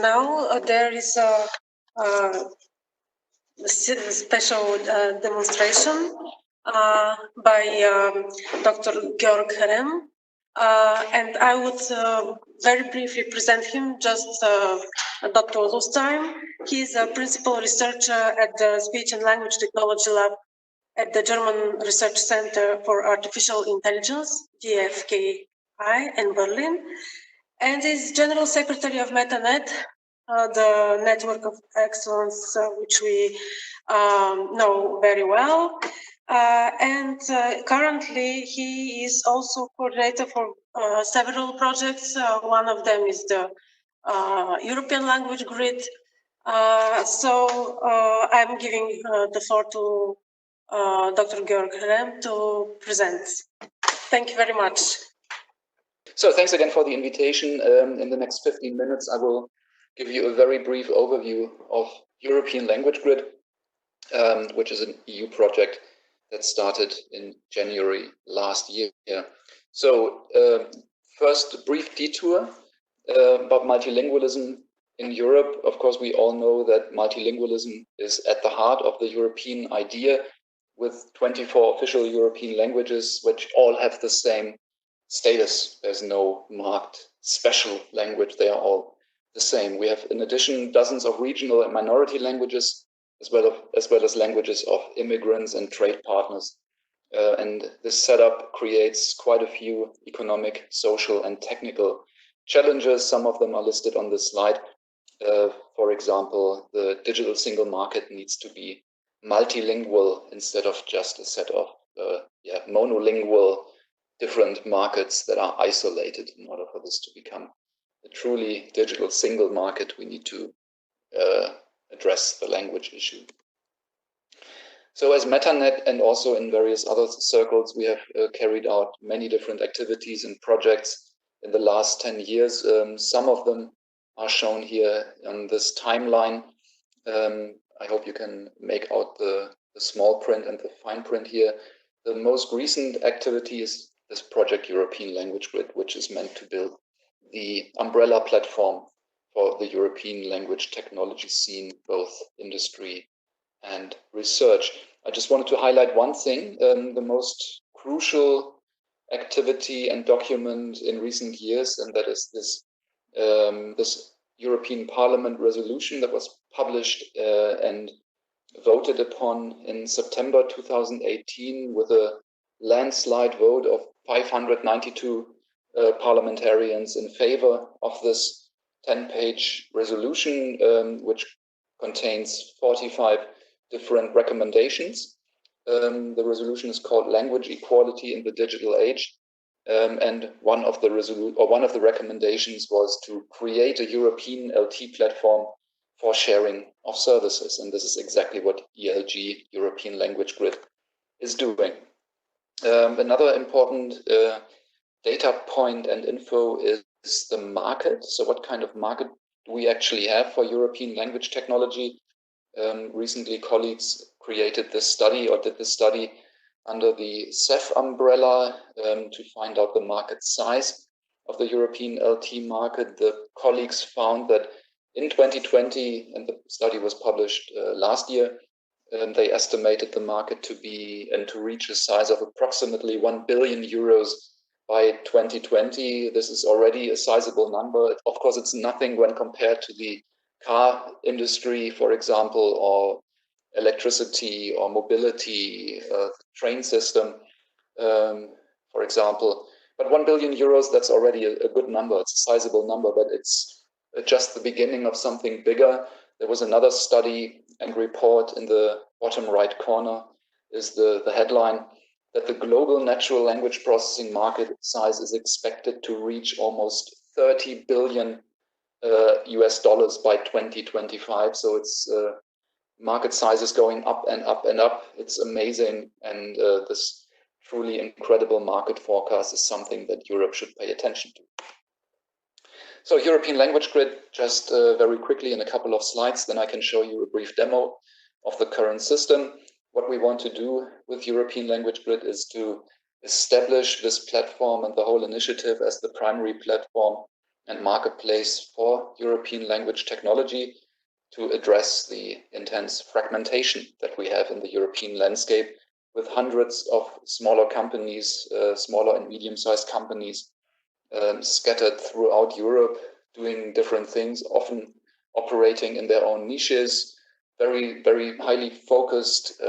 now there is a special demonstration by Dr. Georg Rehm, and I would very briefly present him just not to lose time. He is a principal researcher at the Speech and Language Technology Lab at the German Research Center for Artificial Intelligence, DFKI, in Berlin, and is General Secretary of Metanet, the network of excellence which we know very well. Currently, he is also coordinator for several projects. One of them is the European Language Grid. So I'm giving the floor to Dr. Georg Rehm to present. Thank you very much. So thanks again for the invitation. In the next 15 minutes, I will give you a very brief overview of European Language Grid, which is an EU project that started in January last year. So first, a brief detour about multilingualism in Europe. Of course, we all know that multilingualism is at the heart of the European idea, with 24 official European languages, which all have the same status. There's no marked special language. They are all the same. We have, in addition, dozens of regional and minority languages, as well as languages of immigrants and trade partners. And this setup creates quite a few economic, social, and technical challenges. Some of them are listed on this slide. For example, the digital single market needs to be multilingual instead of just a set of monolingual different markets that are isolated. In order for this to become a truly digital single market, we need to address the language issue. So as Metanet and also in various other circles, we have carried out many different activities and projects in the last 10 years. Some of them are shown here on this timeline. I hope you can make out the small print and the fine print here. The most recent activity is this project European Language Grid, which is meant to build the umbrella platform for the European language technology scene, both industry and research. I just wanted to highlight one thing. The most crucial activity and document in recent years, and that is this this European Parliament resolution that was published and voted upon in September 2018 with a landslide vote of 592 parliamentarians in favor of this 10-page resolution, which contains 45 different recommendations. The resolution is called Language Equality in the Digital Age. And one of the recommendations was to create a European LT platform for sharing of services. And this is exactly what ELG, European Language Grid, is doing. Another important data point and info is the market. So what kind of market do we actually have for European language technology? Recently, colleagues created this study or did this study under the CEF umbrella to find out the market size of the European LT market. The colleagues found that in 2020, and the study was published last year, they estimated the market to be and to reach a size of approximately 1 billion euros by 2020. This is already a sizable number. Of course, it's nothing when compared to the car industry, for example, or electricity or mobility, train system, for example. But 1 billion euros, that's already a good number. It's a sizable number, but it's just the beginning of something bigger. There was another study and report in the bottom right corner is the headline that the global natural language processing market size is expected to reach almost 30 billion US dollars by 2025. So it's market size is going up and up and up. It's amazing. And this truly incredible market forecast is something that Europe should pay attention to. So European Language Grid, just very quickly in a couple of slides, then I can show you a brief demo of the current system. What we want to do with European Language Grid is to establish this platform and the whole initiative as the primary platform and marketplace for European language technology to address the intense fragmentation that we have in the European landscape, with hundreds of smaller companies, smaller and medium-sized companies scattered throughout Europe, doing different things, often operating in their own niches, very, very highly focused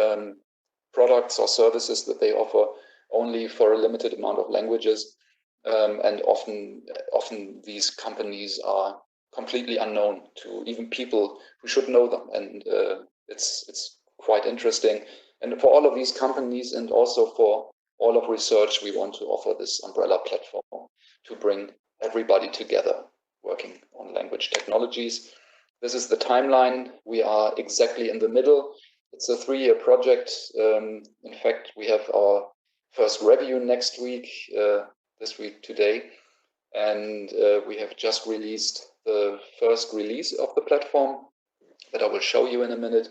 products or services that they offer only for a limited amount of languages. And often these companies are completely unknown to even people who should know them. And it's quite interesting. And for all of these companies and also for all of research, we want to offer this umbrella platform to bring everybody together working on language technologies. This is the timeline. We are exactly in the middle. It's a 3-year project. In fact, we have our first review next week, this week today. And we have just released the first release of the platform that I will show you in a minute.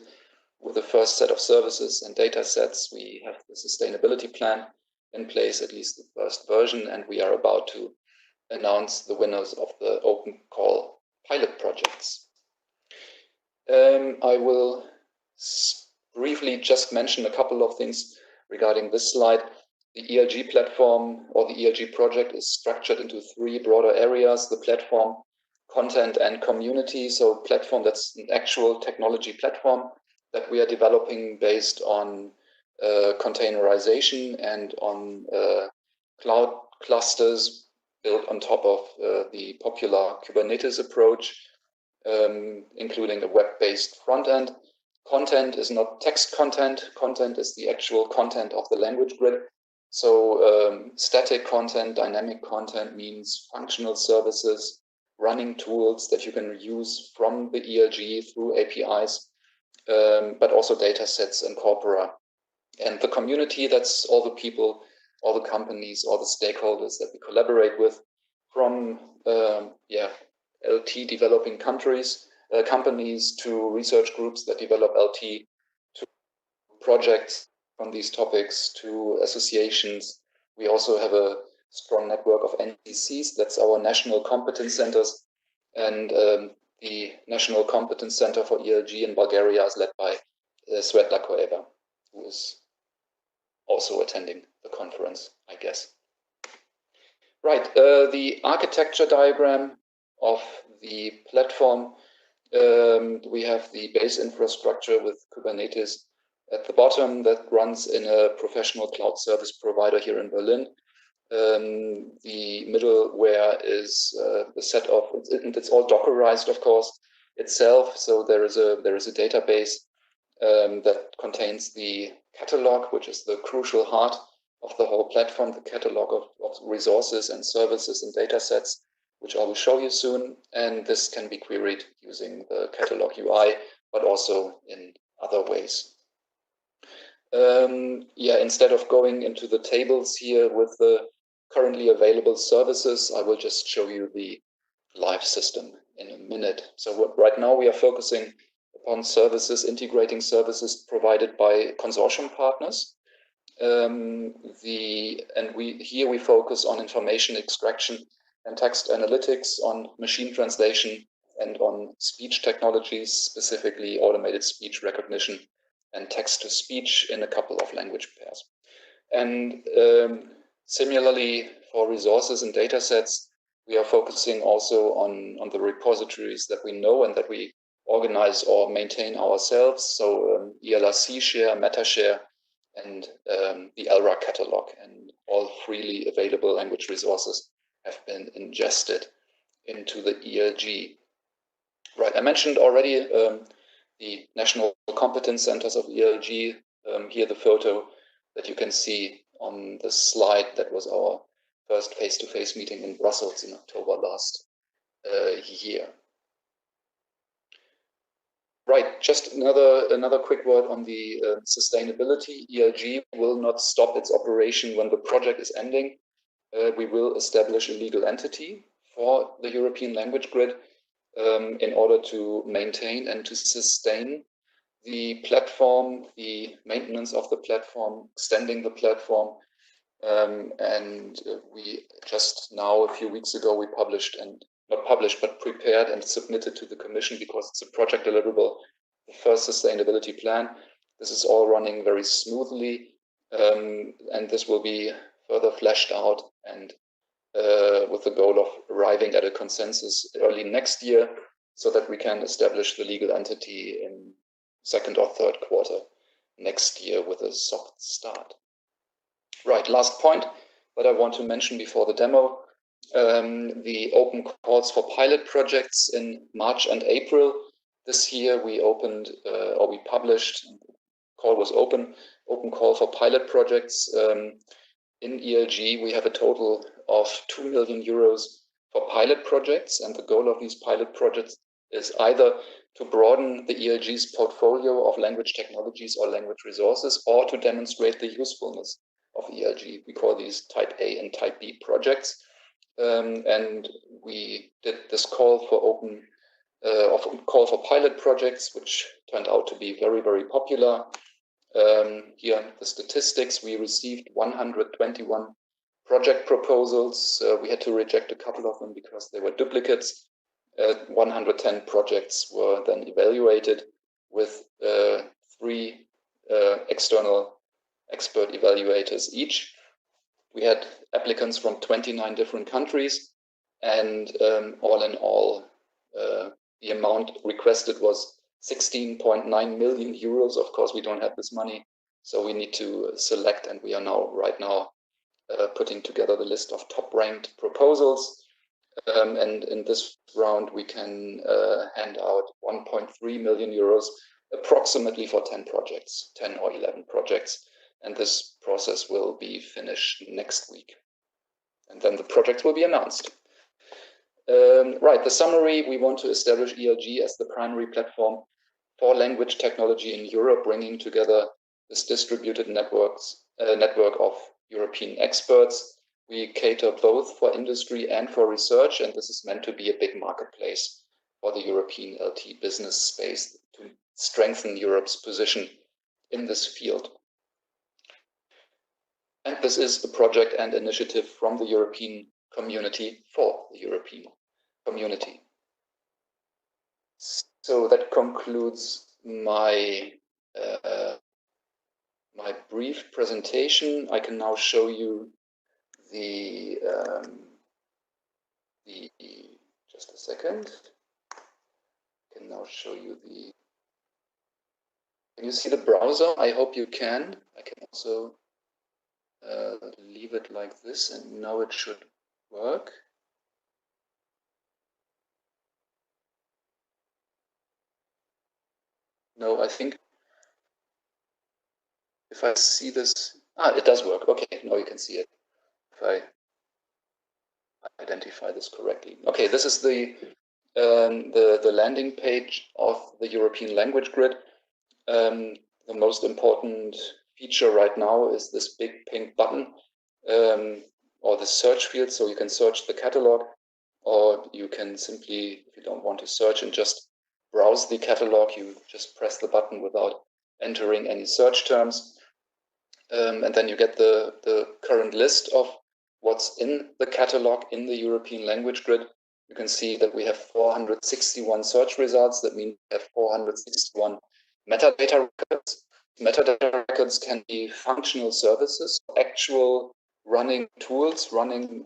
With the first set of services and data sets, we have the sustainability plan in place, at least the first version, and we are about to announce the winners of the open call pilot projects. I will briefly just mention a couple of things regarding this slide. The ELG platform or the ELG project is structured into 3 broader areas: the platform, content, and community. So platform, that's an actual technology platform that we are developing based on containerization and on cloud clusters built on top of the popular Kubernetes approach, including a web-based front end. Content is not text content. Content is the actual content of the language grid. So static content, dynamic content means functional services, running tools that you can use from the ELG through APIs, but also data sets and corpora. And the community, that's all the people, all the companies, all the stakeholders that we collaborate with, from LT developing companies to research groups that develop LT, to projects on these topics, to associations. We also have a strong network of NCCs, that's our national competence centers, and the National Competence Center for ELG in Bulgaria is led by Svetla Koeva, who is also attending the conference, I guess. Right, the architecture diagram of the platform. We have the base infrastructure with Kubernetes at the bottom that runs in a professional cloud service provider here in Berlin. The middleware is the set of, and it's all Dockerized, of course, itself. So there is a database that contains the catalog, which is the crucial heart of the whole platform, the catalog of resources and services and data sets, which I will show you soon. And this can be queried using the catalog UI, but also in other ways. Instead of going into the tables here with the currently available services, I will just show you the live system in a minute. So right now we are focusing upon services, integrating services provided by consortium partners. We focus on information extraction and text analytics, on machine translation, and on speech technologies, specifically automated speech recognition and text-to-speech in a couple of language pairs. And similarly, for resources and data sets, we are focusing also on the repositories that we know and that we organize or maintain ourselves. So ELRC share, MetaShare, and the ELRA catalog, and all freely available language resources have been ingested into the ELG. Right, I mentioned already the National Competence Centers of ELG. Here the photo that you can see on the slide, that was our first face-to-face meeting in Brussels in October last year. Right, just another quick word on the sustainability. ELG will not stop its operation when the project is ending. We will establish a legal entity for the European language grid in order to maintain and to sustain the platform, the maintenance of the platform, extending the platform. We just now, a few weeks ago, we published and not published, but prepared and submitted to the Commission because it's a project deliverable, the first sustainability plan. This is all running very smoothly, and this will be further fleshed out and with the goal of arriving at a consensus early next year so that we can establish the legal entity in second or third quarter next year with a soft start. Right, last point that I want to mention before the demo, the open calls for pilot projects in March and April. This year we opened, or we published, call was open call for pilot projects. In ELG, we have a total of 2 million euros for pilot projects, and the goal of these pilot projects is either to broaden the ELG's portfolio of language technologies or language resources, or to demonstrate the usefulness of ELG. We call these Type A and Type B projects, and we did this call for pilot projects, which turned out to be very, very popular. Here the statistics: we received 121 project proposals. We had to reject a couple of them because they were duplicates. 110 projects were then evaluated with 3 external expert evaluators each. We had applicants from 29 different countries, and all in all, the amount requested was 16.9 million euros. Of course, we don't have this money, so we need to select, and we are right now putting together the list of top-ranked proposals. And in this round, we can hand out 1.3 million euros approximately for 10 projects, 10 or 11 projects. And this process will be finished next week. And then the projects will be announced. Right, the summary: we want to establish ELG as the primary platform for language technology in Europe, bringing together this distributed network of European experts. We cater both for industry and for research, and this is meant to be a big marketplace for the European LT business space to strengthen Europe's position in this field. And this is a project and initiative from the European community for the European community. So that concludes my my brief presentation. I can now show you the just a second. I can now show you the. Can you see the browser? I hope you can. I can also leave it like this, and now it should work. No, I think if I see this, it does work. Okay, now you can see it. If I identify this correctly. Okay, this is the landing page of the European language grid. The most important feature right now is this big pink button, or the search field, so you can search the catalog, or you can simply, if you don't want to search and just browse the catalog, you just press the button without entering any search terms. And then you get the current list of what's in the catalog in the European language grid. You can see that we have 461 search results. That means we have 461 metadata records. Metadata records can be functional services, actual running tools, running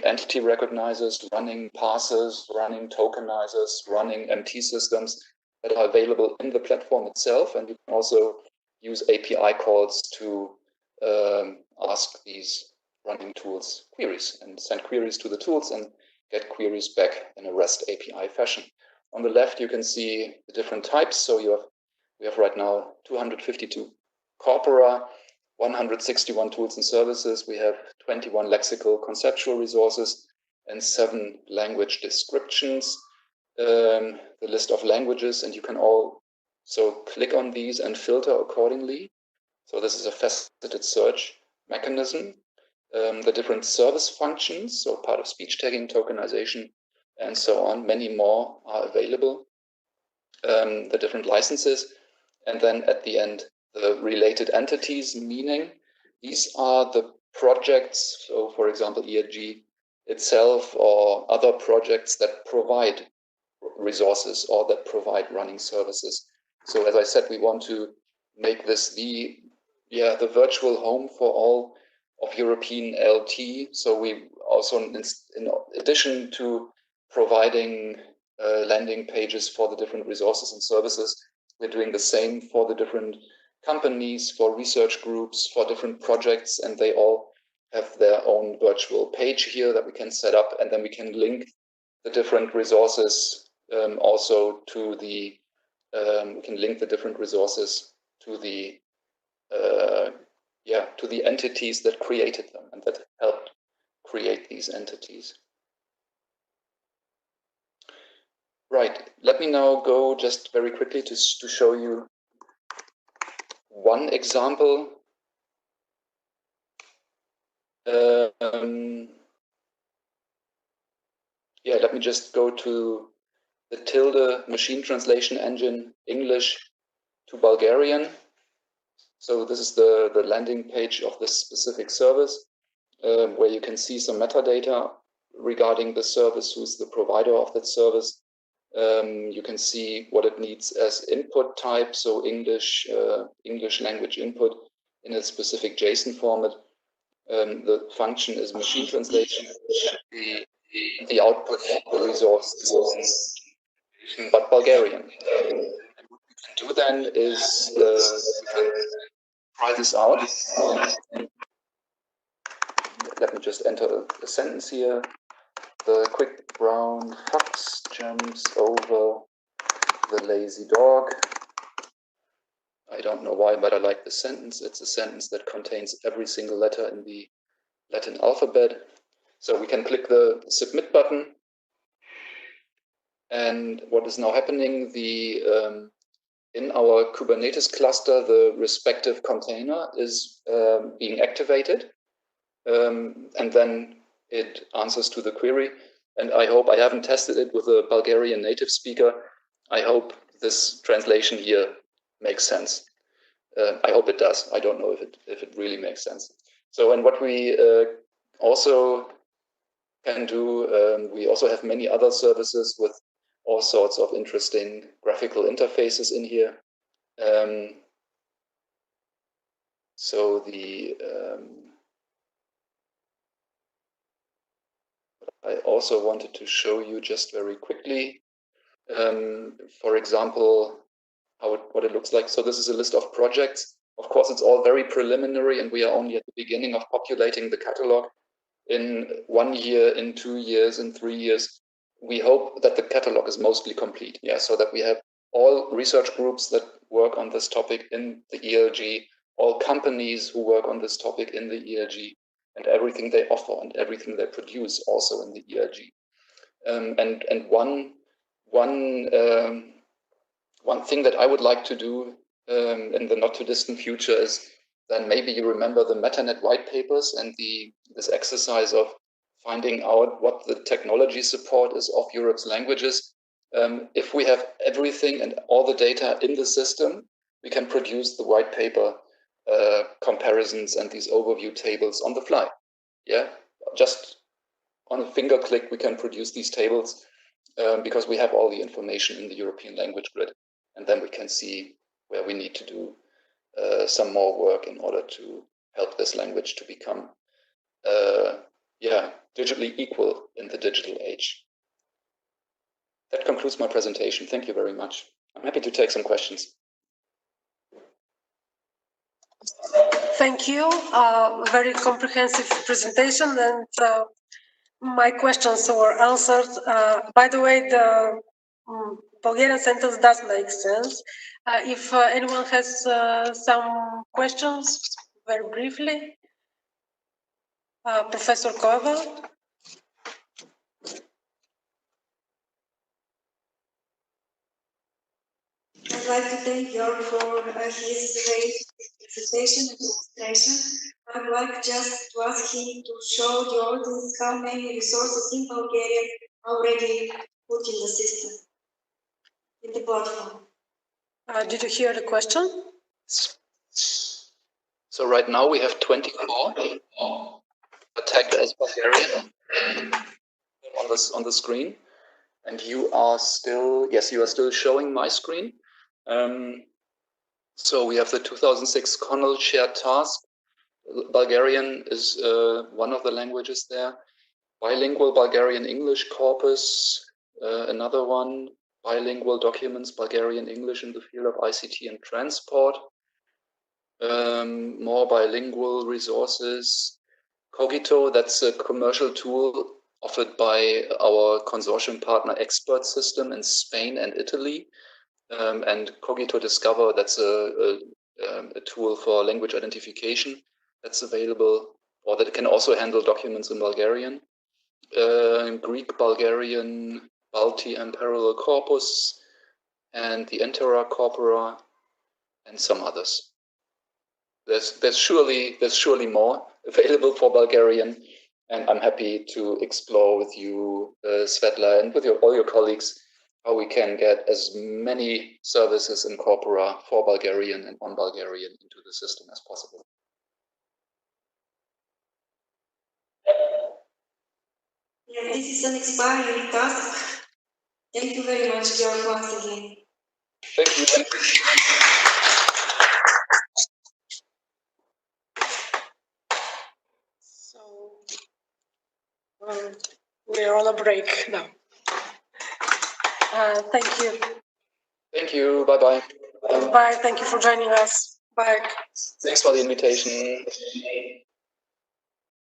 entity recognizers, running parsers, running tokenizers, running MT systems that are available in the platform itself. And you can also use API calls to ask these running tools queries and send queries to the tools and get queries back in a REST API fashion. On the left, you can see the different types. So we have right now 252 corpora, 161 tools and services. We have 21 lexical conceptual resources and 7 language descriptions, the list of languages, and you can also click on these and filter accordingly. So this is a faceted search mechanism. The different service functions, so part of speech tagging, tokenization, and so on, many more are available. The different licenses, and then at the end, the related entities, meaning these are the projects. So for example, ELG itself or other projects that provide resources or that provide running services. So as I said, we want to make this the virtual home for all of European LT. So we also, in addition to providing landing pages for the different resources and services, we're doing the same for the different companies, for research groups, for different projects, and they all have their own virtual page here that we can set up, and then we can link the different resources also to the, we can link the different resources to the, to the entities that created them and that helped create these entities. Right, let me now go just very quickly to show you one example. Let me just go to the tilde machine translation engine, English to Bulgarian. So this is the landing page of this specific service, where you can see some metadata regarding the service, who's the provider of that service. You can see what it needs as input type, so English language input in a specific JSON format. The function is machine translation. The output, the resource is but Bulgarian. And what we can do then is we can try this out. Let me just enter a sentence here. The quick brown fox jumps over the lazy dog. I don't know why, but I like the sentence. It's a sentence that contains every single letter in the Latin alphabet. So we can click the submit button. And what is now happening, in our Kubernetes cluster, the respective container is being activated. And then it answers to the query. And I hope, I haven't tested it with a Bulgarian native speaker. I hope this translation here makes sense. I hope it does. I don't know if it really makes sense. So, and what we also can do, we also have many other services with all sorts of interesting graphical interfaces in here. So I also wanted to show you just very quickly, for example, what it looks like. So this is a list of projects. Of course, it's all very preliminary and we are only at the beginning of populating the catalog. In 1 year, in 2 years, in 3 years, we hope that the catalog is mostly complete. Yeah, so that we have all research groups that work on this topic in the ELG, all companies who work on this topic in the ELG, and everything they offer and everything they produce also in the ELG. And one thing that I would like to do in the not too distant future is, then maybe you remember the Metanet white papers and this exercise of finding out what the technology support is of Europe's languages. If we have everything and all the data in the system, we can produce the white paper comparisons and these overview tables on the fly. Yeah, just on a finger click, we can produce these tables because we have all the information in the European language grid. And then we can see where we need to do some more work in order to help this language to become digitally equal in the digital age. That concludes my presentation. Thank you very much. I'm happy to take some questions. Thank you. Very comprehensive presentation, and my questions were answered. By the way, the Bulgarian sentence does make sense. If anyone has some questions, very briefly. Professor Koeva. I'd like to thank Georg for his great presentation and demonstration. I'd like just to ask him to show the audience how many resources in Bulgaria already put in the system, in the platform. Did you hear the question? So right now we have 24 tagged as Bulgarian. on the screen. And you are still, yes, you are still showing my screen. So we have the 2006 Connell shared task. Bulgarian is one of the languages there. Bilingual Bulgarian-English corpus, another one. Bilingual documents, Bulgarian-English in the field of ICT and transport. More bilingual resources. Cogito, that's a commercial tool offered by our consortium partner Expert System in Spain and Italy. And Cogito Discover, that's a tool for language identification that's available, or that can also handle documents in Bulgarian. Greek, Bulgarian, Balti and Parallel Corpus, and the Entera Corpora, and some others. There's surely more available for Bulgarian, and I'm happy to explore with you, Svetla, and with all your colleagues, how we can get as many services in corpora for Bulgarian and on Bulgarian into the system as possible. Yeah, this is an inspiring task. Thank you very much, Georg, once again. Thank you. So we're on a break now. Thank you. Thank you. Bye-bye. Bye. Thank you for joining us. Bye. Thanks for the invitation.